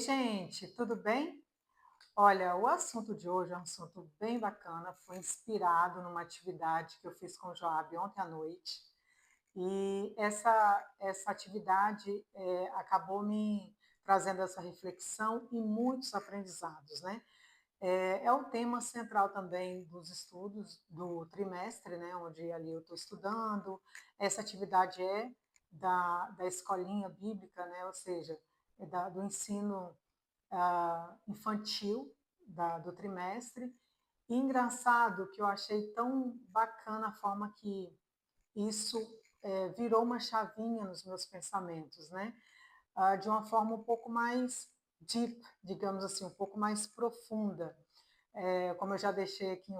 Gente, tudo bem? Olha, o assunto de hoje é um assunto bem bacana, foi inspirado numa atividade que eu fiz com o Joab ontem à noite, e essa atividade acabou me trazendo essa reflexão e muitos aprendizados, né? É o tema central também dos estudos do trimestre, né? Onde ali eu estou estudando. Essa atividade é da escolinha bíblica, né? Ou seja, do ensino infantil do trimestre. E engraçado que eu achei tão bacana a forma que isso virou uma chavinha nos meus pensamentos, né? De uma forma um pouco mais deep, digamos assim, um pouco mais profunda. Como eu já deixei aqui em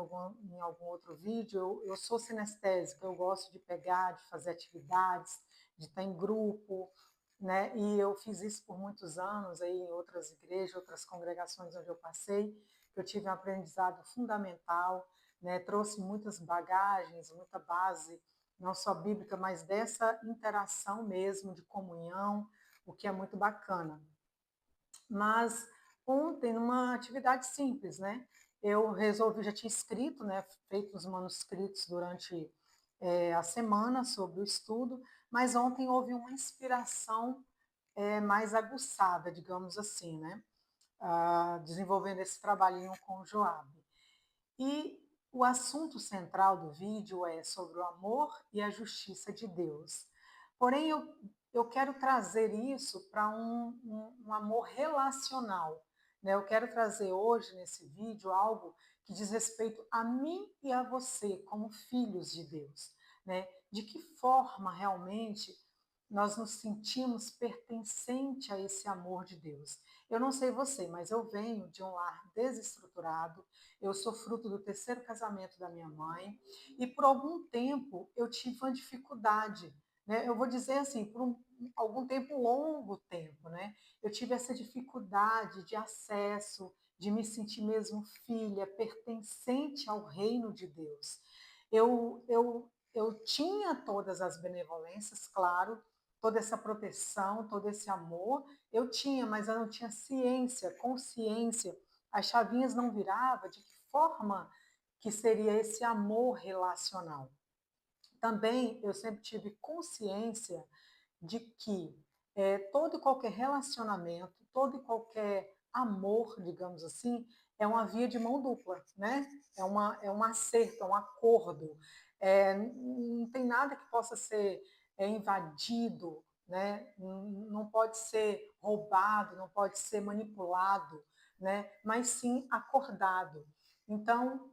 algum outro vídeo, eu sou sinestésica, eu gosto de pegar, de fazer atividades, de estar em grupo, né? E eu fiz isso por muitos anos aí em outras igrejas, outras congregações onde eu passei, eu tive um aprendizado fundamental, né? Trouxe muitas bagagens, muita base, não só bíblica, mas dessa interação mesmo de comunhão, o que é muito bacana. Mas ontem, numa atividade simples, né? Eu resolvi, já tinha escrito, né? Feito os manuscritos durante a semana sobre o estudo, mas ontem houve uma inspiração mais aguçada, digamos assim, né? Desenvolvendo esse trabalhinho com o Joab. E o assunto central do vídeo é sobre o amor e a justiça de Deus. Porém, eu quero trazer isso para um amor relacional. Né? Eu quero trazer hoje, nesse vídeo, algo que diz respeito a mim e a você, como filhos de Deus. Né? De que forma realmente nós nos sentimos pertencente a esse amor de Deus. Eu não sei você, mas eu venho de um lar desestruturado, eu sou fruto do terceiro casamento da minha mãe, e por algum tempo eu tive uma dificuldade, né? Eu vou dizer assim, por algum tempo, um longo tempo, né? Eu tive essa dificuldade de acesso, de me sentir mesmo filha, pertencente ao reino de Deus. Eu tinha todas as benevolências, claro, toda essa proteção, todo esse amor, eu tinha, mas eu não tinha ciência, consciência, as chavinhas não viravam de que forma que seria esse amor relacional. Também eu sempre tive consciência de que todo e qualquer relacionamento, todo e qualquer amor, digamos assim, é uma via de mão dupla, né? É um acerto, é um acordo. Não tem nada que possa ser invadido, né? Não pode ser roubado, não pode ser manipulado, né? Mas sim acordado. Então,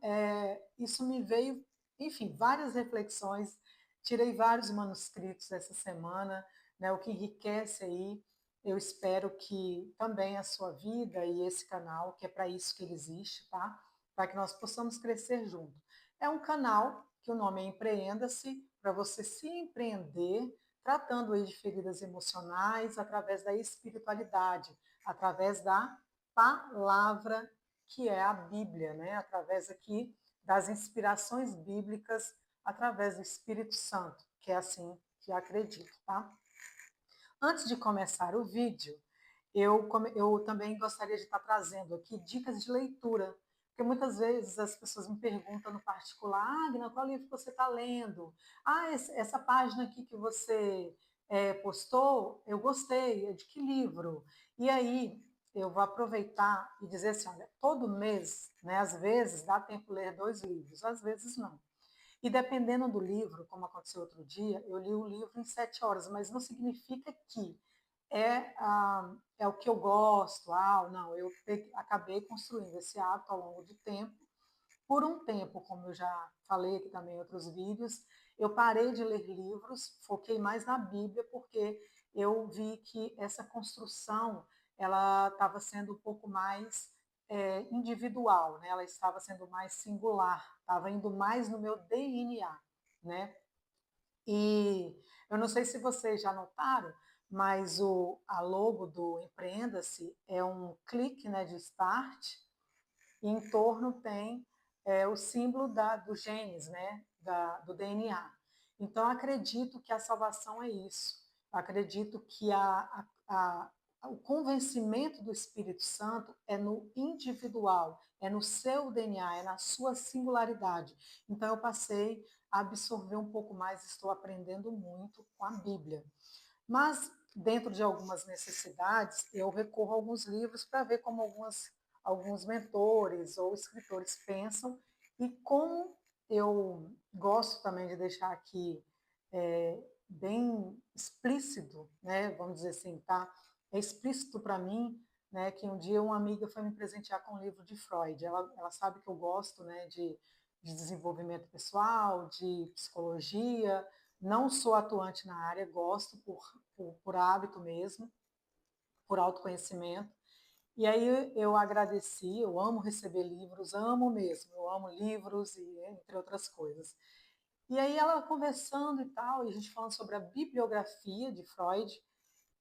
isso me veio, enfim, várias reflexões, tirei vários manuscritos essa semana, né, o que enriquece aí. Eu espero que também a sua vida e esse canal, que é para isso que ele existe, tá? Para que nós possamos crescer junto. É um canal que o nome é Empreenda-se, para você se empreender, tratando aí de feridas emocionais através da espiritualidade, através da palavra que é a Bíblia, né? Através aqui das inspirações bíblicas, através do Espírito Santo, que é assim que eu acredito, tá? Antes de começar o vídeo, eu também gostaria de estar trazendo aqui dicas de leitura, porque muitas vezes as pessoas me perguntam no particular, Agna, qual livro você está lendo? Essa página aqui que você postou, eu gostei, é de que livro? E aí eu vou aproveitar e dizer assim, olha, todo mês, né, às vezes dá tempo de ler 2 livros, às vezes não. E dependendo do livro, como aconteceu outro dia, eu li o livro em 7 horas, mas não significa que é o que eu gosto. Não, acabei construindo esse hábito ao longo do tempo. Por um tempo, como eu já falei aqui também em outros vídeos, eu parei de ler livros, foquei mais na Bíblia, porque eu vi que essa construção ela estava sendo um pouco mais individual, né? Ela estava sendo mais singular, estava indo mais no meu DNA, né? E eu não sei se vocês já notaram, mas a logo do Empreenda-se é um clique, né, de start, e em torno tem o símbolo do genes, né, do DNA. Então, acredito que a salvação é isso. Acredito que o convencimento do Espírito Santo é no individual, é no seu DNA, é na sua singularidade. Então eu passei a absorver um pouco mais, estou aprendendo muito com a Bíblia. Mas, dentro de algumas necessidades, eu recorro a alguns livros para ver como alguns mentores ou escritores pensam e como eu gosto também de deixar aqui bem explícito, né, vamos dizer assim, tá? É explícito para mim, né, que um dia uma amiga foi me presentear com um livro de Freud. Ela sabe que eu gosto, né, de desenvolvimento pessoal, de psicologia. Não sou atuante na área, gosto por hábito mesmo, por autoconhecimento. E aí eu agradeci, eu amo receber livros, amo mesmo, eu amo livros e entre outras coisas. E aí ela conversando e tal, e a gente falando sobre a bibliografia de Freud,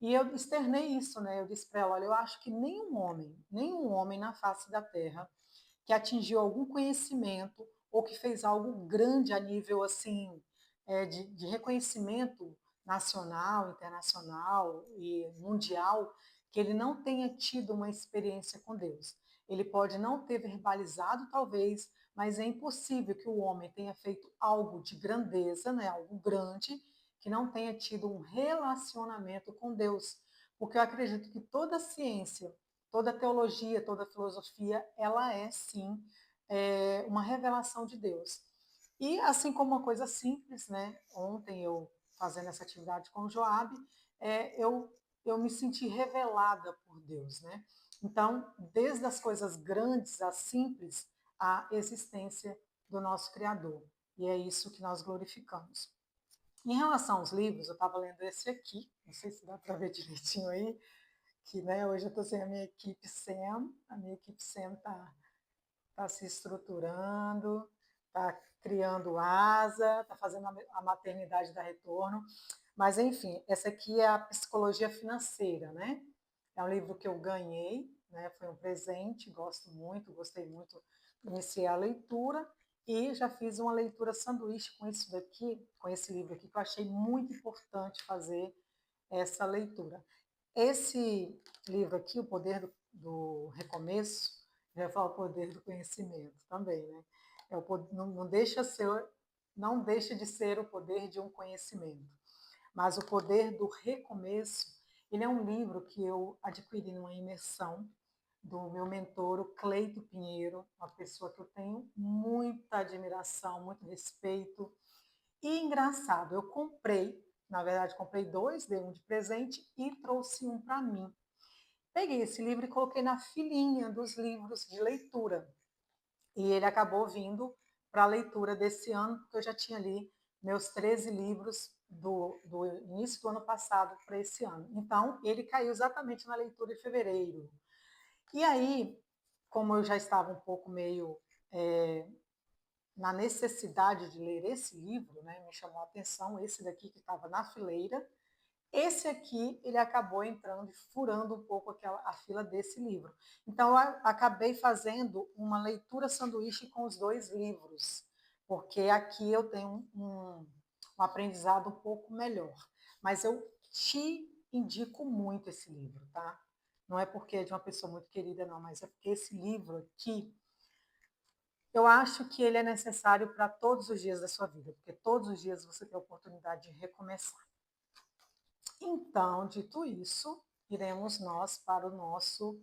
e eu externei isso, né? Eu disse para ela, olha, eu acho que nenhum homem na face da Terra que atingiu algum conhecimento ou que fez algo grande a nível assim de reconhecimento nacional, internacional e mundial, que ele não tenha tido uma experiência com Deus. Ele pode não ter verbalizado, talvez, mas é impossível que o homem tenha feito algo de grandeza, né, algo grande, que não tenha tido um relacionamento com Deus. Porque eu acredito que toda ciência, toda teologia, toda filosofia, ela é sim uma revelação de Deus. E assim como uma coisa simples, né? Ontem eu fazendo essa atividade com o Joab, eu me senti revelada por Deus, né? Então, desde as coisas grandes às simples, a existência do nosso Criador. E é isso que nós glorificamos. Em relação aos livros, eu estava lendo esse aqui, não sei se dá para ver direitinho aí, que né, hoje eu estou sem a minha equipe SEM, a minha equipe SEM está se estruturando, está criando asa, está fazendo a maternidade da retorno. Mas, enfim, essa aqui é a Psicologia Financeira, né? É um livro que eu ganhei, né? Foi um presente, gosto muito, gostei muito, iniciei a leitura e já fiz uma leitura sanduíche com isso daqui, com esse livro aqui, que eu achei muito importante fazer essa leitura. Esse livro aqui, O Poder do Recomeço, já fala o poder do conhecimento também, né? Não deixa de ser o poder de um conhecimento. Mas o poder do recomeço, ele é um livro que eu adquiri numa imersão do meu mentor, o Cleito Pinheiro, uma pessoa que eu tenho muita admiração, muito respeito. E engraçado, eu comprei, na verdade comprei dois, dei um de presente e trouxe um para mim. Peguei esse livro e coloquei na filinha dos livros de leitura. E ele acabou vindo para a leitura desse ano, porque eu já tinha ali meus 13 livros do início do ano passado para esse ano. Então, ele caiu exatamente na leitura de fevereiro. E aí, como eu já estava um pouco meio na necessidade de ler esse livro, né, me chamou a atenção esse daqui que estava na fileira. Esse aqui, ele acabou entrando e furando um pouco a fila desse livro. Então, eu acabei fazendo uma leitura sanduíche com os dois livros, porque aqui eu tenho um aprendizado um pouco melhor. Mas eu te indico muito esse livro, tá? Não é porque é de uma pessoa muito querida, não, mas é porque esse livro aqui, eu acho que ele é necessário para todos os dias da sua vida, porque todos os dias você tem a oportunidade de recomeçar. Então, dito isso, iremos nós para o nosso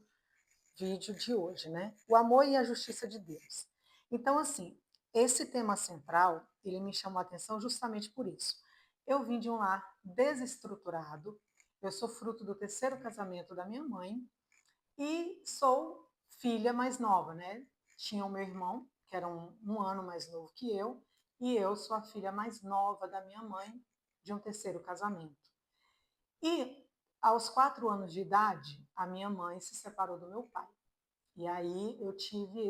vídeo de hoje, né? O amor e a justiça de Deus. Então, assim, esse tema central, ele me chamou a atenção justamente por isso. Eu vim de um lar desestruturado, eu sou fruto do terceiro casamento da minha mãe e sou filha mais nova, né? Tinha o meu irmão, que era um ano mais novo que eu, e eu sou a filha mais nova da minha mãe de um terceiro casamento. E aos 4 anos de idade, a minha mãe se separou do meu pai. E aí eu tive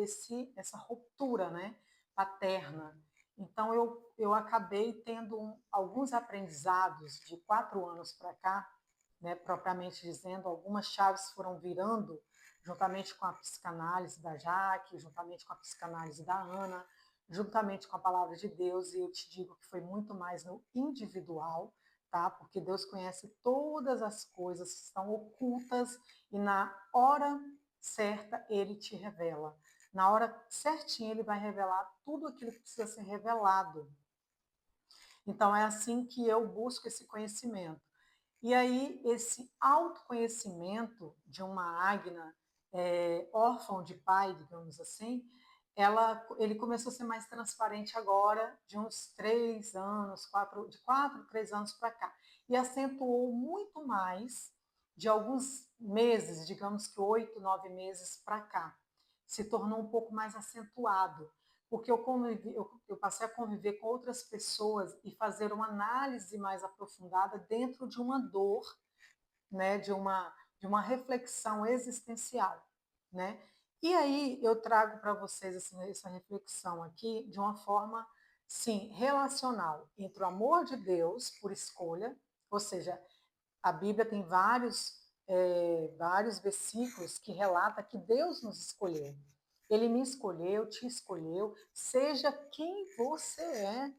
essa ruptura, né, paterna. Então eu acabei tendo alguns aprendizados de 4 anos para cá, né, propriamente dizendo, algumas chaves foram virando juntamente com a psicanálise da Jaque, juntamente com a psicanálise da Ana, juntamente com a palavra de Deus, e eu te digo que foi muito mais no individual, tá? Porque Deus conhece todas as coisas que estão ocultas e na hora certa Ele te revela. Na hora certinha Ele vai revelar tudo aquilo que precisa ser revelado. Então é assim que eu busco esse conhecimento. E aí esse autoconhecimento de uma Águina órfã de pai, digamos assim, ele começou a ser mais transparente agora, de uns 3 anos, de 4, 3 anos para cá. E acentuou muito mais de alguns meses, digamos que 8, 9 meses para cá. Se tornou um pouco mais acentuado, porque eu passei a conviver com outras pessoas e fazer uma análise mais aprofundada dentro de uma dor, né, de uma reflexão existencial, né? E aí eu trago para vocês assim, essa reflexão aqui de uma forma, sim, relacional entre o amor de Deus por escolha, ou seja, a Bíblia tem vários versículos que relata que Deus nos escolheu. Ele me escolheu, te escolheu, seja quem você é,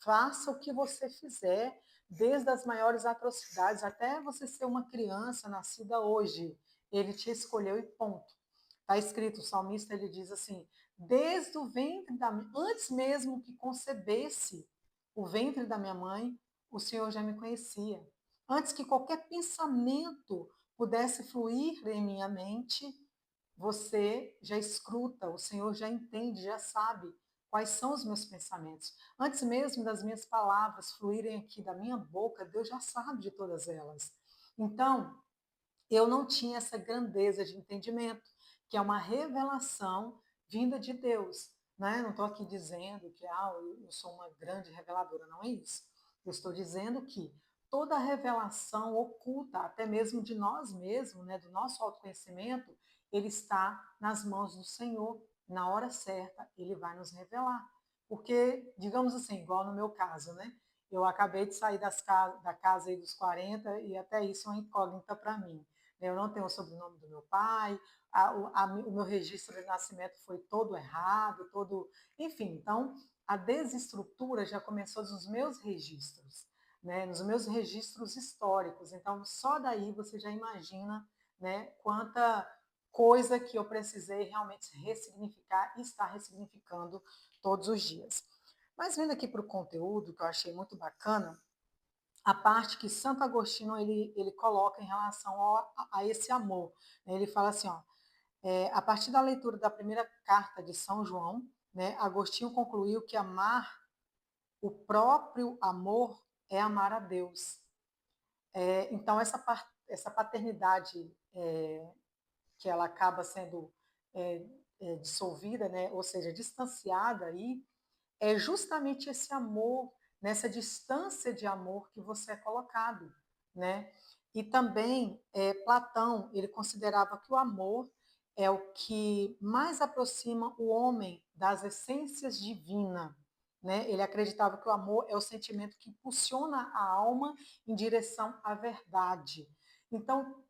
faça o que você fizer, desde as maiores atrocidades até você ser uma criança nascida hoje. Ele te escolheu e ponto. Está escrito, o salmista ele diz assim: desde o ventre antes mesmo que concebesse o ventre da minha mãe, o Senhor já me conhecia. Antes que qualquer pensamento pudesse fluir em minha mente, você já escruta, o Senhor já entende, já sabe quais são os meus pensamentos. Antes mesmo das minhas palavras fluírem aqui da minha boca, Deus já sabe de todas elas. Então, eu não tinha essa grandeza de entendimento, que é uma revelação vinda de Deus. Né? Não estou aqui dizendo que eu sou uma grande reveladora, não é isso. Eu estou dizendo que toda revelação oculta, até mesmo de nós mesmos, né, do nosso autoconhecimento, ele está nas mãos do Senhor. Na hora certa, ele vai nos revelar. Porque, digamos assim, igual no meu caso, né? Eu acabei de sair da casa aí dos 40 e até isso é uma incógnita para mim. Eu não tenho o sobrenome do meu pai, o meu registro de nascimento foi todo errado, enfim, então a desestrutura já começou nos meus registros, né, nos meus registros históricos. Então, só daí você já imagina, né, quanta coisa que eu precisei realmente ressignificar e estar ressignificando todos os dias. Mas vindo aqui para o conteúdo, que eu achei muito bacana, a parte que Santo Agostinho ele coloca em relação a esse amor. Ele fala assim, ó, a partir da leitura da primeira carta de São João, né, Agostinho concluiu que amar, o próprio amor, é amar a Deus. Então, essa paternidade que ela acaba sendo dissolvida, né, ou seja, distanciada aí, é justamente esse amor, nessa distância de amor que você é colocado, né? E também Platão, ele considerava que o amor é o que mais aproxima o homem das essências divinas, né? Ele acreditava que o amor é o sentimento que impulsiona a alma em direção à verdade. Então,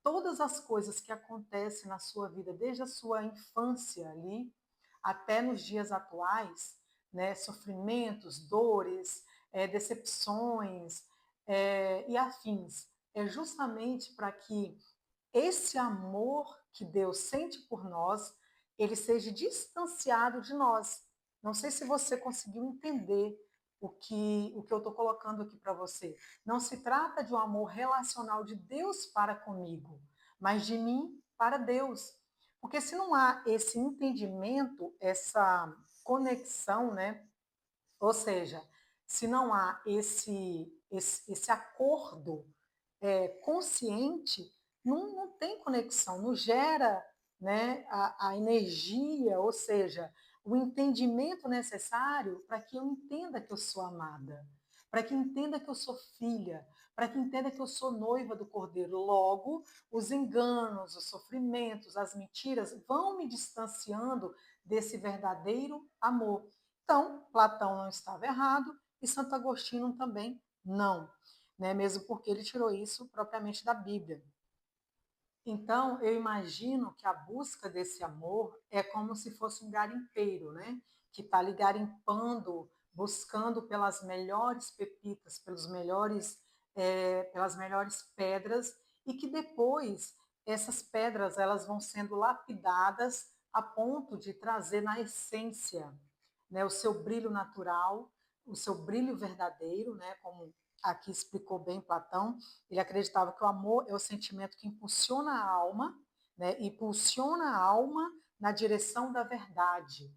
todas as coisas que acontecem na sua vida, desde a sua infância ali até nos dias atuais, né, sofrimentos, dores, decepções e afins, é justamente para que esse amor que Deus sente por nós, ele seja distanciado de nós. Não sei se você conseguiu entender o que eu estou colocando aqui para você. Não se trata de um amor relacional de Deus para comigo, mas de mim para Deus. Porque se não há esse entendimento, essa conexão, né? Ou seja, se não há esse acordo consciente, não tem conexão, não gera, né, a energia, ou seja, o entendimento necessário para que eu entenda que eu sou amada, para que entenda que eu sou filha, para que entenda que eu sou noiva do Cordeiro. Logo, os enganos, os sofrimentos, as mentiras vão me distanciando desse verdadeiro amor. Então, Platão não estava errado e Santo Agostinho também não, né? Mesmo porque ele tirou isso propriamente da Bíblia. Então, eu imagino que a busca desse amor é como se fosse um garimpeiro, né? Que está ali garimpando, buscando pelas melhores pepitas, pelos melhores pelas melhores pedras, e que depois essas pedras elas vão sendo lapidadas a ponto de trazer na essência, né, o seu brilho natural, o seu brilho verdadeiro, né, como aqui explicou bem Platão. Ele acreditava que o amor é o sentimento que impulsiona a alma, né, impulsiona a alma na direção da verdade.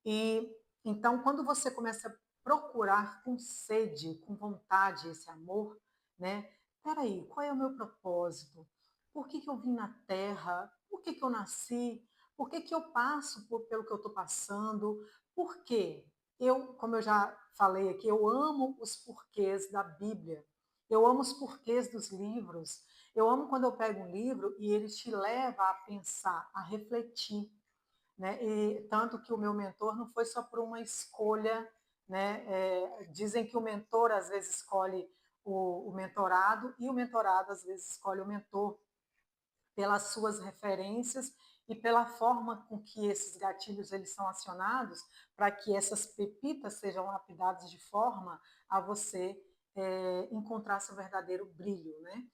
E então, quando você começa a procurar com sede, com vontade esse amor, né? Peraí, qual é o meu propósito? Por que eu vim na Terra? Por que eu nasci? Por que eu passo pelo que eu estou passando? Por quê? Eu, como eu já falei aqui, eu amo os porquês da Bíblia. Eu amo os porquês dos livros. Eu amo quando eu pego um livro e ele te leva a pensar, a refletir, né? E tanto que o meu mentor não foi só por uma escolha, né? Dizem que o mentor às vezes escolhe o mentorado e o mentorado às vezes escolhe o mentor pelas suas referências e pela forma com que esses gatilhos eles são acionados para que essas pepitas sejam lapidadas de forma a você encontrar seu verdadeiro brilho, né?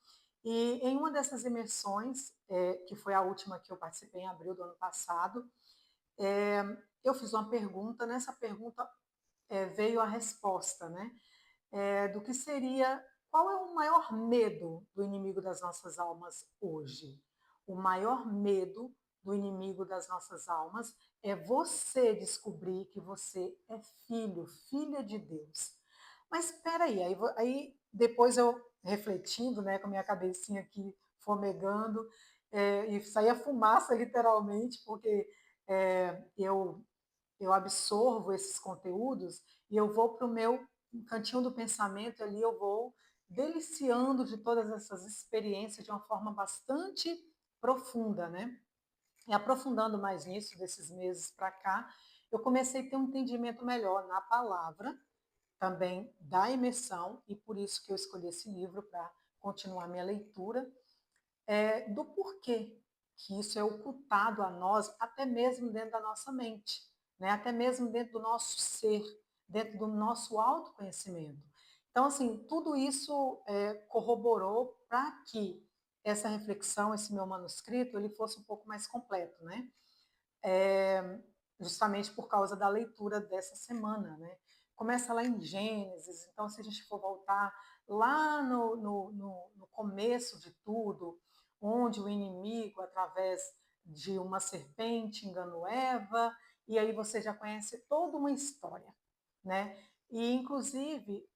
E em uma dessas imersões, que foi a última que eu participei em abril do ano passado, eu fiz uma pergunta, nessa pergunta veio a resposta, né? Do que seria, qual é o maior medo do inimigo das nossas almas hoje? O maior medo do inimigo das nossas almas é você descobrir que você é filho, filha de Deus. Mas espera aí depois eu refletindo, né, com a minha cabecinha aqui fumegando, e saía fumaça literalmente, porque eu absorvo esses conteúdos e eu vou para o meu cantinho do pensamento ali, eu vou deliciando de todas essas experiências de uma forma bastante profunda, né? E aprofundando mais nisso, desses meses para cá, eu comecei a ter um entendimento melhor na palavra, também da imersão, e por isso que eu escolhi esse livro para continuar minha leitura, do porquê que isso é ocultado a nós, até mesmo dentro da nossa mente, né? Até mesmo dentro do nosso ser, dentro do nosso autoconhecimento. Então, assim, tudo isso corroborou para que essa reflexão, esse meu manuscrito, ele fosse um pouco mais completo, né? Justamente por causa da leitura dessa semana, né? Começa lá em Gênesis, então se a gente for voltar lá no começo de tudo, onde o inimigo, através de uma serpente, enganou Eva, e aí você já conhece toda uma história, né? E, inclusive,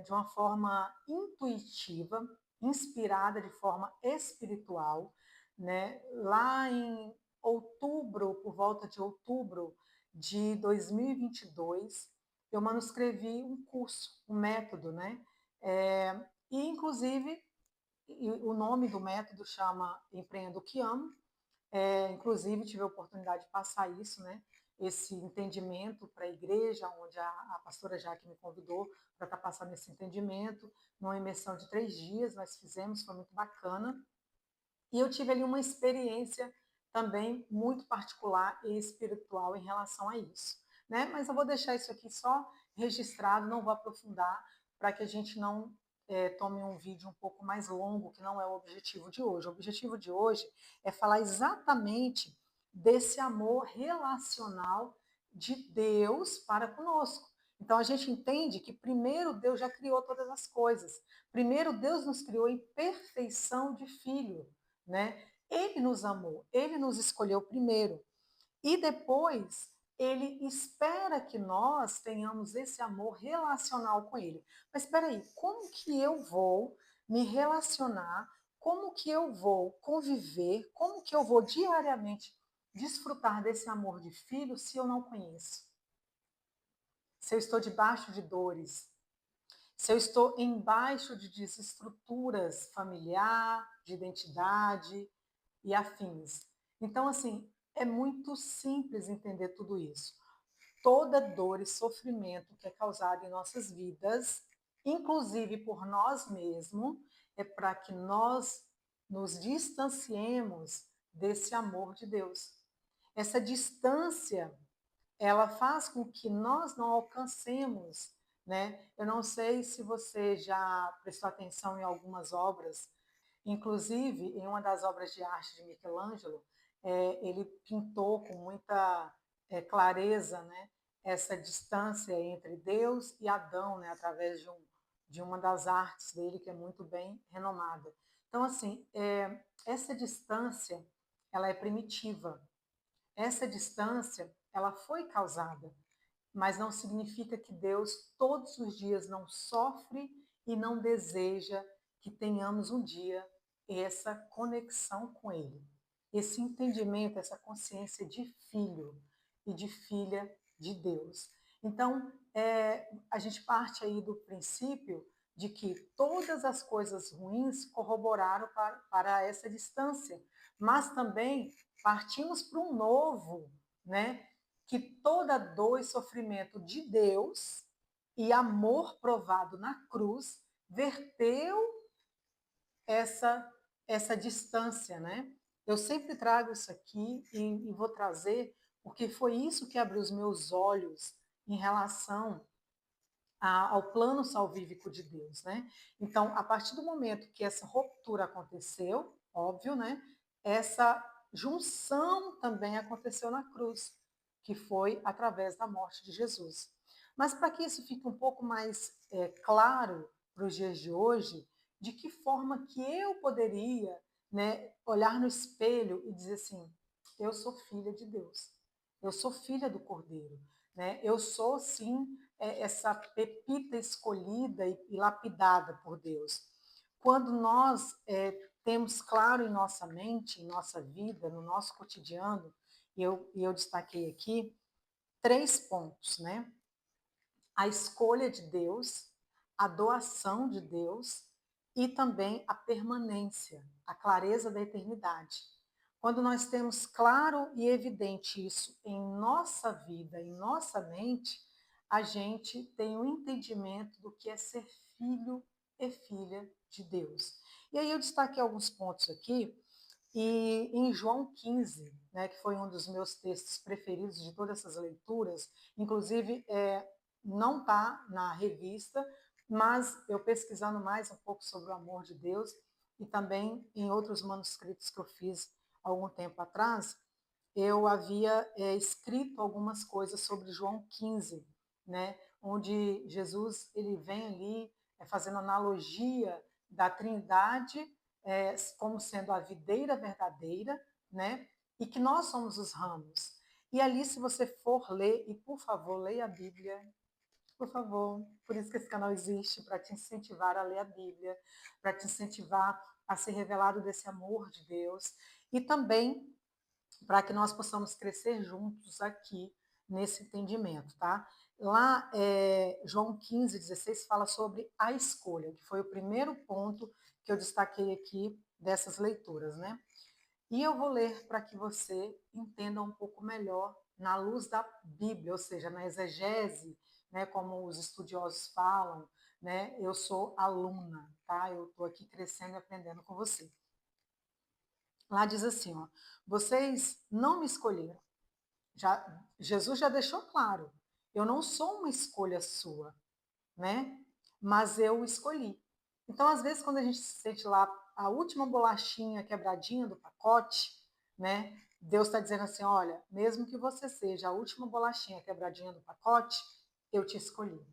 de uma forma intuitiva, inspirada de forma espiritual, né? Lá em outubro, por volta de outubro de 2022, eu manuscrevi um curso, um método, né? E, inclusive, o nome do método chama Empreendo o que Amo. Inclusive, tive a oportunidade de passar isso, né? Esse entendimento para a igreja, onde a pastora Jaque me convidou para estar passando esse entendimento, numa imersão de 3 dias, nós fizemos, foi muito bacana. E eu tive ali uma experiência também muito particular e espiritual em relação a isso, né? Mas eu vou deixar isso aqui só registrado, não vou aprofundar, para que a gente não tome um vídeo um pouco mais longo, que não é o objetivo de hoje. O objetivo de hoje é falar exatamente desse amor relacional de Deus para conosco. Então a gente entende que primeiro Deus já criou todas as coisas. Primeiro Deus nos criou em perfeição de filho, né? Ele nos amou, ele nos escolheu primeiro. E depois, ele espera que nós tenhamos esse amor relacional com ele. Mas espera aí, como que eu vou me relacionar? Como que eu vou conviver? Como que eu vou diariamente desfrutar desse amor de filho se eu não conheço? Se eu estou debaixo de dores, se eu estou embaixo de desestruturas familiar, de identidade e afins. Então, assim, é muito simples entender tudo isso. Toda dor e sofrimento que é causado em nossas vidas, inclusive por nós mesmos, é para que nós nos distanciemos desse amor de Deus. Essa distância, ela faz com que nós não alcancemos, né? Eu não sei se você já prestou atenção em algumas obras, inclusive em uma das obras de arte de Michelangelo, ele pintou com muita clareza, né, essa distância entre Deus e Adão, né, através de uma das artes dele que é muito bem renomada. Então, assim, essa distância, ela é primitiva. Essa distância, ela foi causada, mas não significa que Deus todos os dias não sofre e não deseja que tenhamos um dia essa conexão com Ele, esse entendimento, essa consciência de filho e de filha de Deus. Então, a gente parte aí do princípio de que todas as coisas ruins corroboraram para essa distância, mas também partimos para um novo, né? Que toda dor e sofrimento de Deus e amor provado na cruz verteu essa distância, né? Eu sempre trago isso aqui e vou trazer porque foi isso que abriu os meus olhos em relação ao plano salvífico de Deus, né? Então, a partir do momento que essa ruptura aconteceu, óbvio, né? Essa junção também aconteceu na cruz, que foi através da morte de Jesus. Mas para que isso fique um pouco mais claro para os dias de hoje, de que forma que eu poderia, né, olhar no espelho e dizer assim, eu sou filha de Deus, eu sou filha do Cordeiro, né? Eu sou sim essa pepita escolhida e lapidada por Deus. Quando nós temos claro em nossa mente, em nossa vida, no nosso cotidiano, eu destaquei aqui 3 pontos, né? A escolha de Deus, a doação de Deus e também a permanência, a clareza da eternidade. Quando nós temos claro e evidente isso em nossa vida, em nossa mente, a gente tem um entendimento do que é ser filho e filha de Deus. E aí eu destaquei alguns pontos aqui, e em João 15, né, que foi um dos meus textos preferidos de todas essas leituras, inclusive não está na revista, mas eu pesquisando mais um pouco sobre o amor de Deus e também em outros manuscritos que eu fiz algum tempo atrás, eu havia escrito algumas coisas sobre João 15, né, onde Jesus ele vem ali fazendo analogia da Trindade como sendo a videira verdadeira, né, e que nós somos os ramos. E ali, se você for ler, e por favor, leia a Bíblia, por favor, por isso que esse canal existe, para te incentivar a ler a Bíblia, para te incentivar a ser revelado desse amor de Deus, e também para que nós possamos crescer juntos aqui nesse entendimento, tá? Lá, João 15:16 fala sobre a escolha, que foi o primeiro ponto que eu destaquei aqui dessas leituras, né? E eu vou ler para que você entenda um pouco melhor na luz da Bíblia, ou seja, na exegese, né, como os estudiosos falam, né? Eu sou aluna, tá? Eu estou aqui crescendo e aprendendo com você. Lá diz assim, ó, vocês não me escolheram. Jesus já deixou claro, eu não sou uma escolha sua, né? Mas eu escolhi. Então, às vezes, quando a gente se sente lá a última bolachinha quebradinha do pacote, né? Deus está dizendo assim, olha, mesmo que você seja a última bolachinha quebradinha do pacote, eu te escolhi.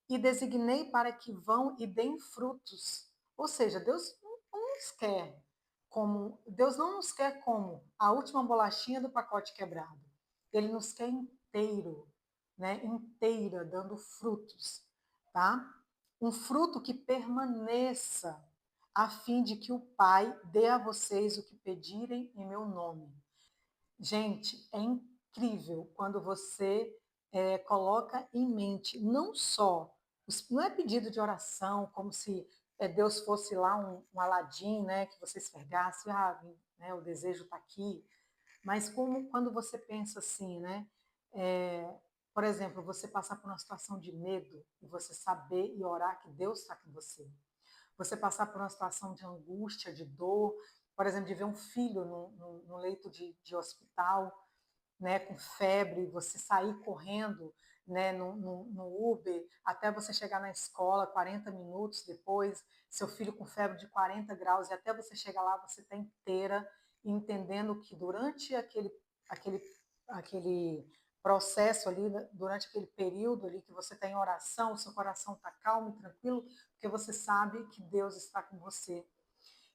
E designei para que vão e deem frutos. Ou seja, Deus não nos quer como, Deus não nos quer como a última bolachinha do pacote quebrado. Ele nos quer inteiro, né? Inteira, dando frutos, tá? Um fruto que permaneça, a fim de que o Pai dê a vocês o que pedirem em meu nome. Gente, é incrível quando você coloca em mente não só, não é pedido de oração, como se Deus fosse lá um Aladim, né, que você esfregasse, né, o desejo está aqui, mas como quando você pensa assim, né, por exemplo, você passar por uma situação de medo e você saber e orar que Deus está com você. Você passar por uma situação de angústia, de dor, por exemplo, de ver um filho no leito de hospital, né, com febre, você sair correndo, né, no Uber, até você chegar na escola, 40 minutos depois, seu filho com febre de 40 graus, e até você chegar lá, você está inteira, entendendo que durante aquele, aquele processo ali, durante aquele período ali que você está em oração, o seu coração está calmo e tranquilo, porque você sabe que Deus está com você.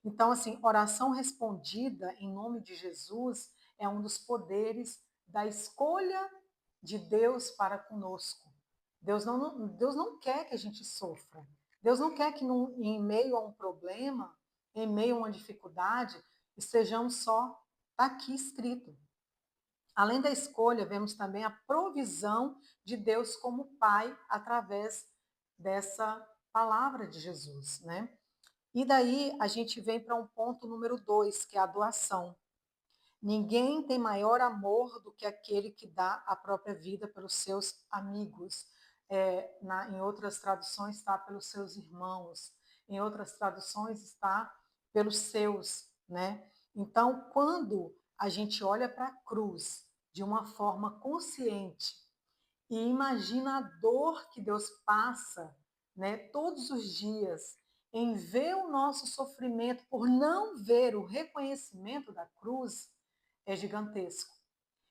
Então, assim, oração respondida em nome de Jesus é um dos poderes da escolha de Deus para conosco. Deus não quer que a gente sofra. Deus não quer que em meio a um problema, em meio a uma dificuldade, estejamos só. Está aqui escrito. Além da escolha, vemos também a provisão de Deus como Pai através dessa palavra de Jesus, né? E daí a gente vem para um ponto número 2, que é a doação. Ninguém tem maior amor do que aquele que dá a própria vida pelos seus amigos. Em outras traduções está pelos seus irmãos, em outras traduções está pelos seus, né? Então, quando a gente olha para a cruz de uma forma consciente e imagina a dor que Deus passa, né, todos os dias, em ver o nosso sofrimento por não ver o reconhecimento da cruz, é gigantesco.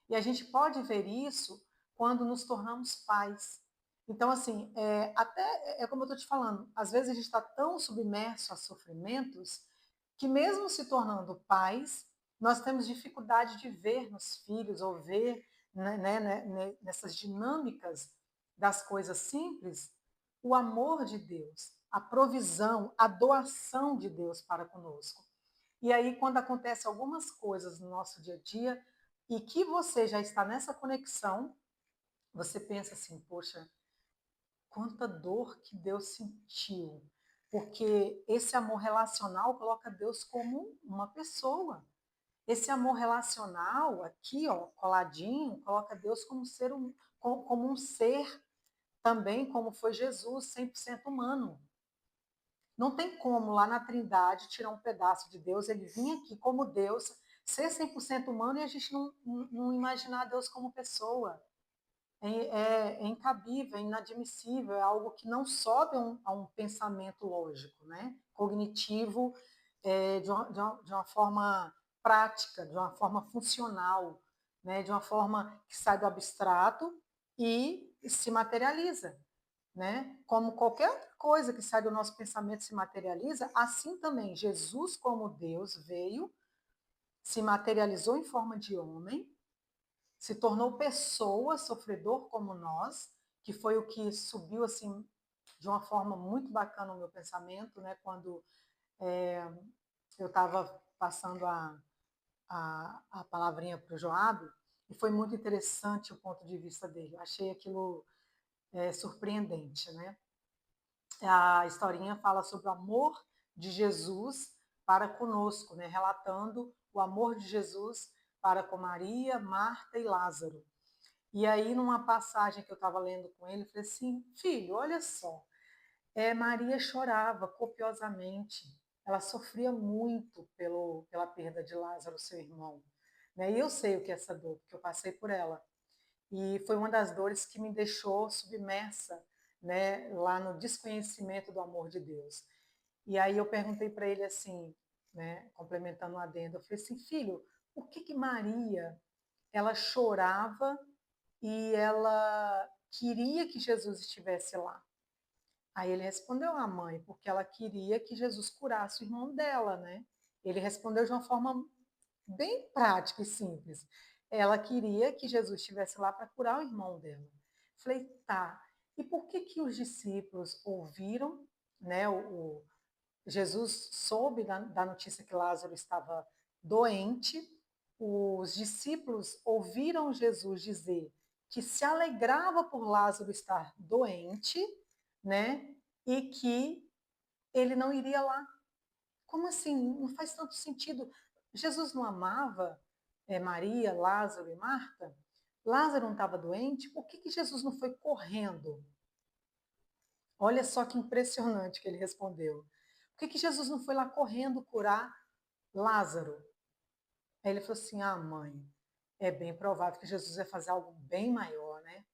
E a gente pode ver isso quando nos tornamos pais. Então, assim, até é como eu estou te falando, às vezes a gente está tão submerso a sofrimentos que mesmo se tornando pais, nós temos dificuldade de ver nos filhos ou ver, nessas dinâmicas das coisas simples o amor de Deus, a provisão, a doação de Deus para conosco. E aí, quando acontecem algumas coisas no nosso dia a dia e que você já está nessa conexão, você pensa assim, poxa, quanta dor que Deus sentiu. Porque esse amor relacional coloca Deus como uma pessoa. Esse amor relacional, aqui, ó, coladinho, coloca Deus como um ser, também como foi Jesus, 100% humano. Não tem como lá na Trindade tirar um pedaço de Deus, ele vinha aqui como Deus, ser 100% humano e a gente não imaginar Deus como pessoa. É incabível, é inadmissível, é algo que não sobe a um pensamento lógico, né? Cognitivo, de uma forma prática, de uma forma funcional, né? De uma forma que sai do abstrato e se materializa. Né? Como qualquer outra coisa que sai do nosso pensamento se materializa, assim também Jesus, como Deus, veio, se materializou em forma de homem, se tornou pessoa, sofredor como nós, que foi o que subiu assim de uma forma muito bacana no meu pensamento, né? Quando eu estava passando a palavrinha para o Joab, e foi muito interessante o ponto de vista dele. Eu achei aquilo surpreendente, né? A historinha fala sobre o amor de Jesus para conosco, né? Relatando o amor de Jesus para com Maria, Marta e Lázaro. E aí, numa passagem que eu estava lendo com ele, eu falei assim, filho, olha só, Maria chorava copiosamente, ela sofria muito pela perda de Lázaro, seu irmão. Né? E eu sei o que é essa dor, porque eu passei por ela. E foi uma das dores que me deixou submersa, né, lá no desconhecimento do amor de Deus. E aí eu perguntei para ele assim, né, complementando o adendo, eu falei assim, filho, por que Maria, ela chorava e ela queria que Jesus estivesse lá? Aí ele respondeu à mãe, porque ela queria que Jesus curasse o irmão dela, né? Ele respondeu de uma forma bem prática e simples. Ela queria que Jesus estivesse lá para curar o irmão dela. Falei, tá. E por que que os discípulos ouviram, né? Jesus soube da notícia que Lázaro estava doente. Os discípulos ouviram Jesus dizer que se alegrava por Lázaro estar doente, né? E que ele não iria lá. Como assim? Não faz tanto sentido. Jesus não amava Maria, Lázaro e Marta? Lázaro não estava doente? Por que Jesus não foi correndo? Olha só que impressionante que ele respondeu. Por que Jesus não foi lá correndo curar Lázaro? Aí ele falou assim: ah, mãe, é bem provável que Jesus vai fazer algo bem maior, né?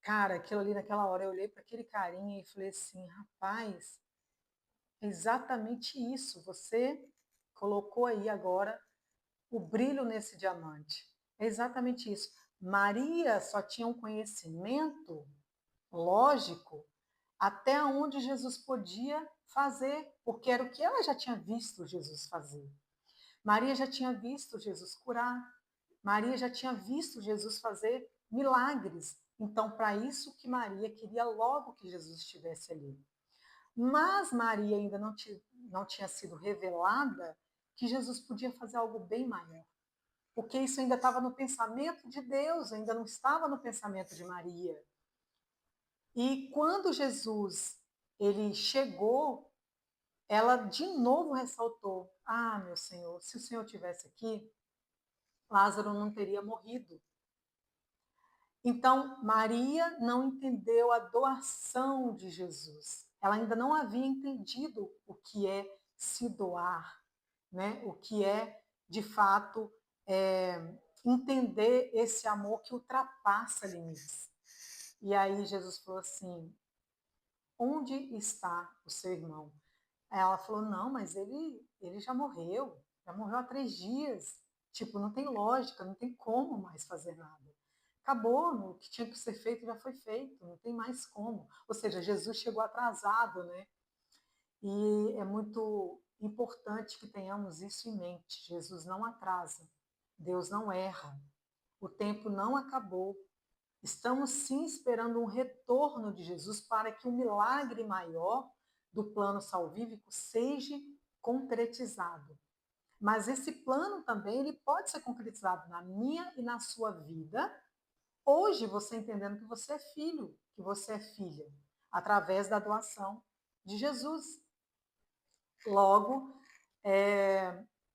Cara, aquilo ali naquela hora, eu olhei para aquele carinha e falei assim, rapaz, é exatamente isso, você colocou aí agora o brilho nesse diamante. É exatamente isso. Maria só tinha um conhecimento lógico até onde Jesus podia fazer, porque era o que ela já tinha visto Jesus fazer. Maria já tinha visto Jesus curar, Maria já tinha visto Jesus fazer milagres. Então, para isso que Maria queria logo que Jesus estivesse ali. Mas Maria ainda não tinha sido revelada que Jesus podia fazer algo bem maior. Porque isso ainda estava no pensamento de Deus, ainda não estava no pensamento de Maria. E quando Jesus ele chegou, ela de novo ressaltou: Ah, meu Senhor, se o Senhor tivesse aqui, Lázaro não teria morrido. Então, Maria não entendeu a doação de Jesus. Ela ainda não havia entendido o que é se doar, né? O que é, de fato, entender esse amor que ultrapassa limites. E aí Jesus falou assim: onde está o seu irmão? Aí ela falou: não, mas ele já morreu há 3 dias. Tipo, não tem lógica, não tem como mais fazer nada. Acabou, o que tinha que ser feito já foi feito, não tem mais como. Ou seja, Jesus chegou atrasado, né? E é muito importante que tenhamos isso em mente. Jesus não atrasa, Deus não erra, o tempo não acabou. Estamos sim esperando um retorno de Jesus para que o milagre maior do plano salvífico seja concretizado. Mas esse plano também ele pode ser concretizado na minha e na sua vida, hoje você entendendo que você é filho, que você é filha, através da doação de Jesus. Logo,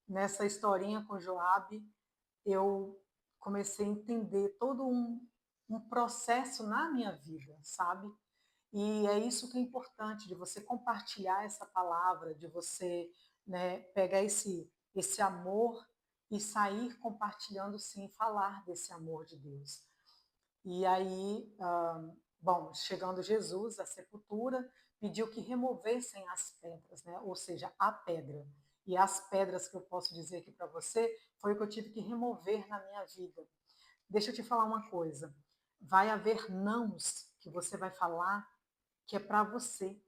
nessa historinha com Joabe, eu comecei a entender todo um processo na minha vida, sabe? E é isso que é importante, de você compartilhar essa palavra, de você, né, pegar esse amor e sair compartilhando, sim, falar desse amor de Deus. E aí, bom, chegando Jesus à sepultura, pediu que removessem as pedras, né? Ou seja, a pedra. E as pedras que eu posso dizer aqui para você foi o que eu tive que remover na minha vida. Deixa eu te falar uma coisa. Vai haver nãos que você vai falar que é para você.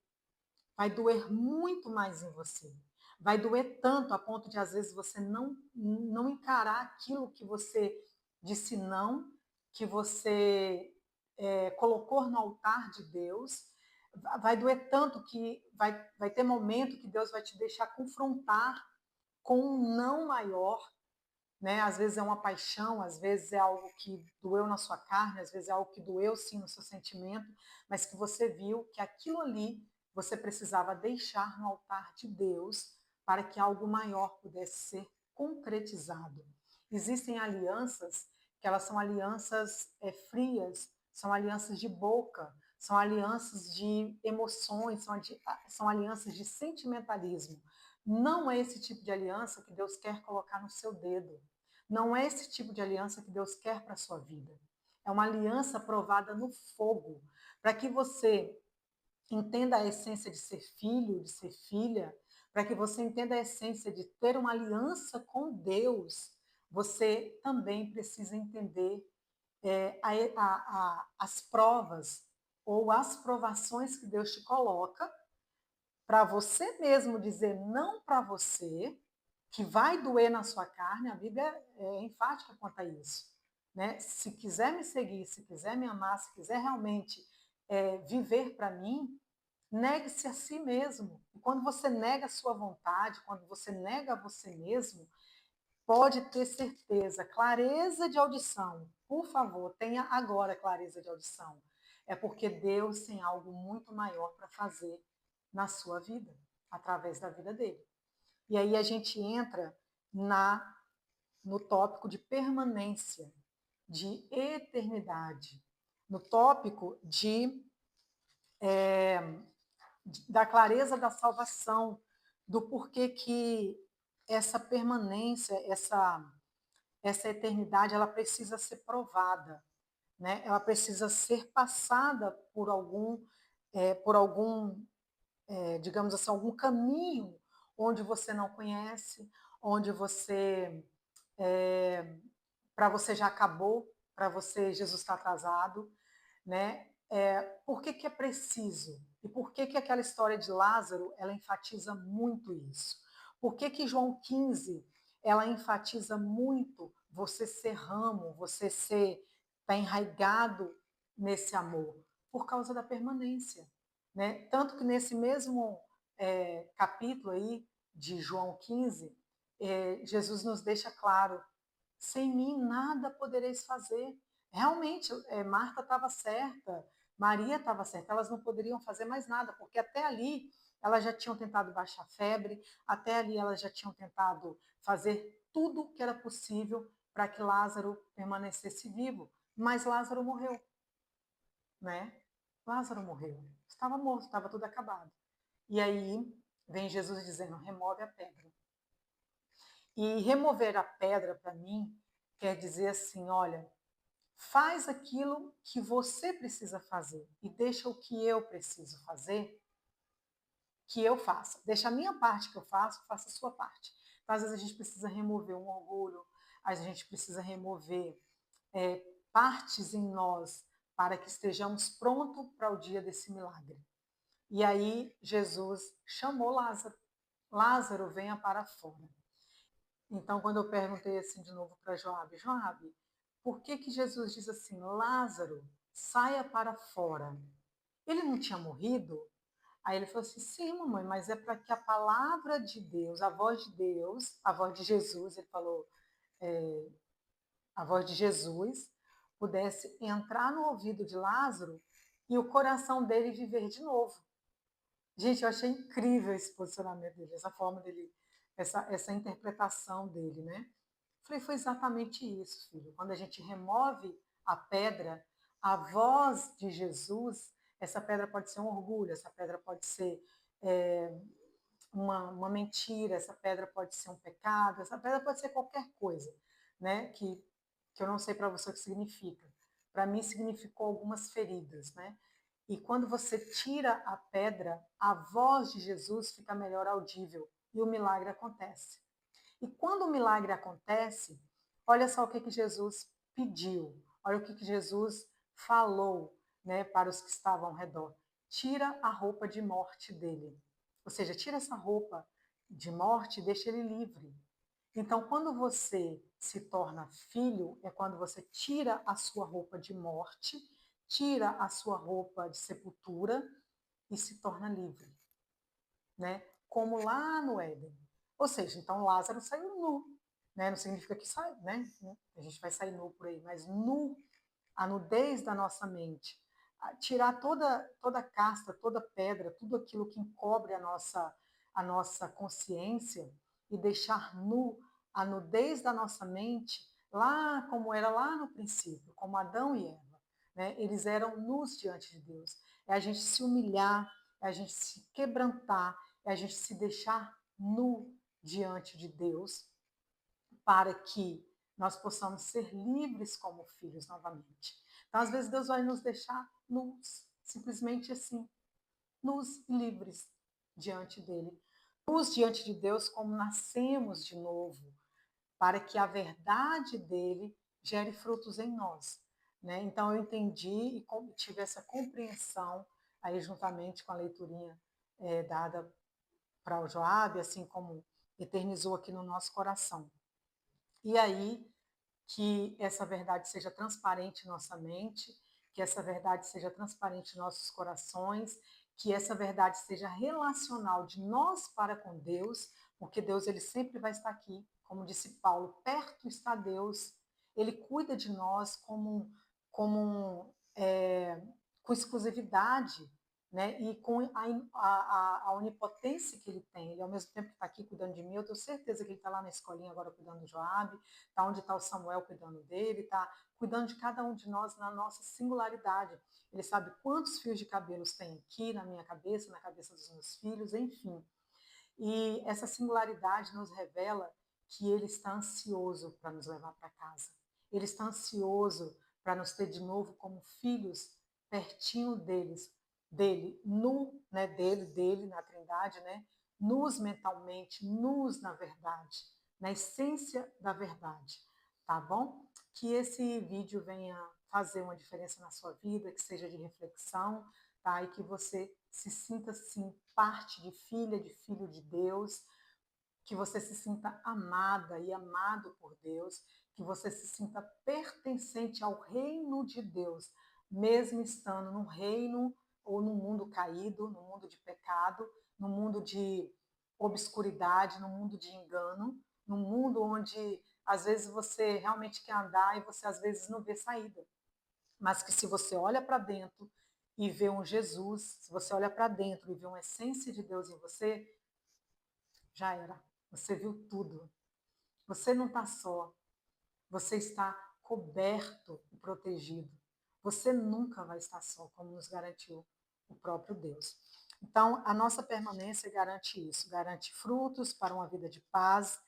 Vai doer muito mais em você. Vai doer tanto a ponto de, às vezes, você não encarar aquilo que você disse não, que você colocou no altar de Deus. Vai doer tanto que vai ter momento que Deus vai te deixar confrontar com um não maior, né? Às vezes é uma paixão, às vezes é algo que doeu na sua carne, às vezes é algo que doeu sim no seu sentimento, mas que você viu que aquilo ali você precisava deixar no altar de Deus para que algo maior pudesse ser concretizado. Existem alianças que elas são alianças frias, são alianças de boca, são alianças de emoções, são alianças de sentimentalismo. Não é esse tipo de aliança que Deus quer colocar no seu dedo. Não é esse tipo de aliança que Deus quer para a sua vida. É uma aliança provada no fogo, para que você entenda a essência de ser filho, de ser filha, para que você entenda a essência de ter uma aliança com Deus, você também precisa entender as provas ou as provações que Deus te coloca para você mesmo dizer não para você, que vai doer na sua carne, a Bíblia é enfática quanto a isso. Né? Se quiser me seguir, se quiser me amar, se quiser realmente viver para mim, negue-se a si mesmo. E quando você nega a sua vontade, quando você nega a você mesmo, pode ter certeza, clareza de audição. Por favor, tenha agora clareza de audição. É porque Deus tem algo muito maior para fazer na sua vida, através da vida dele. E aí a gente entra no tópico de permanência, de eternidade, no tópico da clareza da salvação, do porquê que essa permanência, essa eternidade, ela precisa ser provada. né? Ela precisa ser passada por algum, digamos assim, algum caminho onde você não conhece, onde você, para você já acabou, para você Jesus está atrasado, né? Por que é preciso? E por que aquela história de Lázaro, ela enfatiza muito isso? Por que João 15, ela enfatiza muito você ser ramo, você ser, tá enraigado nesse amor? Por causa da permanência, né? Tanto que nesse mesmo capítulo aí de João 15, Jesus nos deixa claro: sem mim nada podereis fazer. Realmente, Marta estava certa, Maria estava certa, elas não poderiam fazer mais nada, porque até ali elas já tinham tentado baixar a febre, até ali elas já tinham tentado fazer tudo que era possível para que Lázaro permanecesse vivo. Mas Lázaro morreu, né? Lázaro morreu. Estava morto, estava tudo acabado. E aí vem Jesus dizendo: remove a pedra. E remover a pedra, para mim, quer dizer assim: olha, faz aquilo que você precisa fazer e deixa o que eu preciso fazer, que eu faça. Deixa a minha parte que eu faço, faça a sua parte. Então, às vezes a gente precisa remover um orgulho, a gente precisa remover partes em nós para que estejamos prontos para o dia desse milagre. E aí Jesus chamou Lázaro. Lázaro, venha para fora. Então, quando eu perguntei assim de novo para Joabe, Joabe, por que Jesus diz assim, Lázaro, saia para fora? Ele não tinha morrido? Aí ele falou assim, sim, mamãe, mas é para que a palavra de Deus, a voz de Deus, a voz de Jesus, ele falou, a voz de Jesus, pudesse entrar no ouvido de Lázaro e o coração dele viver de novo. Gente, eu achei incrível esse posicionamento dele, essa forma dele, essa interpretação dele, né? Falei, foi exatamente isso, filho. Quando a gente remove a pedra, a voz de Jesus, essa pedra pode ser um orgulho, essa pedra pode ser uma mentira, essa pedra pode ser um pecado, essa pedra pode ser qualquer coisa, né? Que eu não sei para você o que significa. Para mim significou algumas feridas, né? E quando você tira a pedra, a voz de Jesus fica melhor audível e o milagre acontece. E quando o milagre acontece, olha só o que Jesus pediu, olha o que Jesus falou, né, para os que estavam ao redor. Tira a roupa de morte dele. Ou seja, tira essa roupa de morte e deixa ele livre. Então, quando você se torna filho, é quando você tira a sua roupa de morte, tira a sua roupa de sepultura e se torna livre, né? Como lá no Éden. Ou seja, então Lázaro saiu nu, né? Não significa que sai, né? A gente vai sair nu por aí, mas nu, a nudez da nossa mente, tirar toda casca, toda pedra, tudo aquilo que encobre a nossa consciência e deixar nu a nudez da nossa mente, lá como era lá no princípio, como Adão e Eva, né? Eles eram nus diante de Deus. É a gente se humilhar, é a gente se quebrantar, é a gente se deixar nu diante de Deus para que nós possamos ser livres como filhos novamente. Então, às vezes, Deus vai nos deixar nus, simplesmente assim, nus e livres diante dele. Nus diante de Deus, como nascemos de novo, para que a verdade dele gere frutos em nós. Né? Então, eu entendi e tive essa compreensão, aí juntamente com a leiturinha dada para o Joabe, assim como eternizou aqui no nosso coração. E aí, que essa verdade seja transparente em nossa mente, que essa verdade seja transparente em nossos corações, que essa verdade seja relacional de nós para com Deus, porque Deus ele sempre vai estar aqui, como disse Paulo, perto está Deus, ele cuida de nós com exclusividade, né? E com a onipotência que ele tem. Ele, ao mesmo tempo que está aqui cuidando de mim, eu tenho certeza que ele está lá na escolinha agora cuidando do Joabe, está onde está o Samuel cuidando dele, está cuidando de cada um de nós na nossa singularidade. Ele sabe quantos fios de cabelos tem aqui na minha cabeça, na cabeça dos meus filhos, enfim. E essa singularidade nos revela que ele está ansioso para nos levar para casa. Ele está ansioso para nos ter de novo como filhos, pertinho dele, dele na Trindade, né? Nus mentalmente, nus na verdade, na essência da verdade, tá bom? Que esse vídeo venha fazer uma diferença na sua vida, que seja de reflexão, tá? E que você se sinta, sim, parte de filha, de filho de Deus, que você se sinta amada e amado por Deus, que você se sinta pertencente ao reino de Deus, mesmo estando num reino ou num mundo caído, num mundo de pecado, num mundo de obscuridade, num mundo de engano, num mundo onde às vezes você realmente quer andar e você às vezes não vê saída. Mas que se você olha para dentro e vê um Jesus, se você olha para dentro e vê uma essência de Deus em você, já era. Você viu tudo. Você não está só. Você está coberto e protegido. Você nunca vai estar só, como nos garantiu o próprio Deus. Então, a nossa permanência garante isso, garante frutos para uma vida de paz,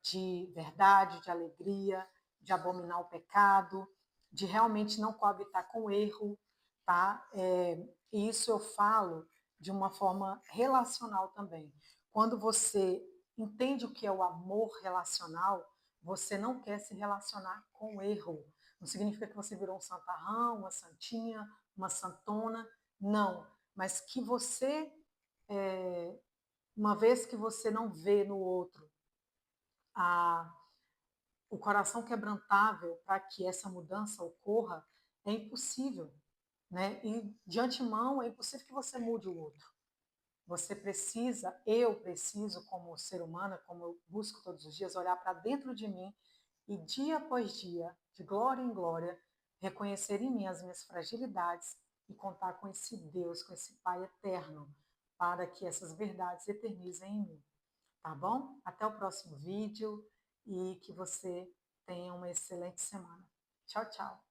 de verdade, de alegria, de abominar o pecado, de realmente não coabitar com erro, tá? Isso eu falo de uma forma relacional também. Quando você entende o que é o amor relacional, você não quer se relacionar com o erro. Não significa que você virou um santarrão, uma santinha, uma santona, não. Mas que você, uma vez que você não vê no outro o coração quebrantável para que essa mudança ocorra, é impossível, né? E de antemão é impossível que você mude o outro. Você precisa, eu preciso, como ser humana, como eu busco todos os dias, olhar para dentro de mim e dia após dia, de glória em glória, reconhecer em mim as minhas fragilidades e contar com esse Deus, com esse Pai eterno, para que essas verdades eternizem em mim. Tá bom? Até o próximo vídeo e que você tenha uma excelente semana. Tchau, tchau.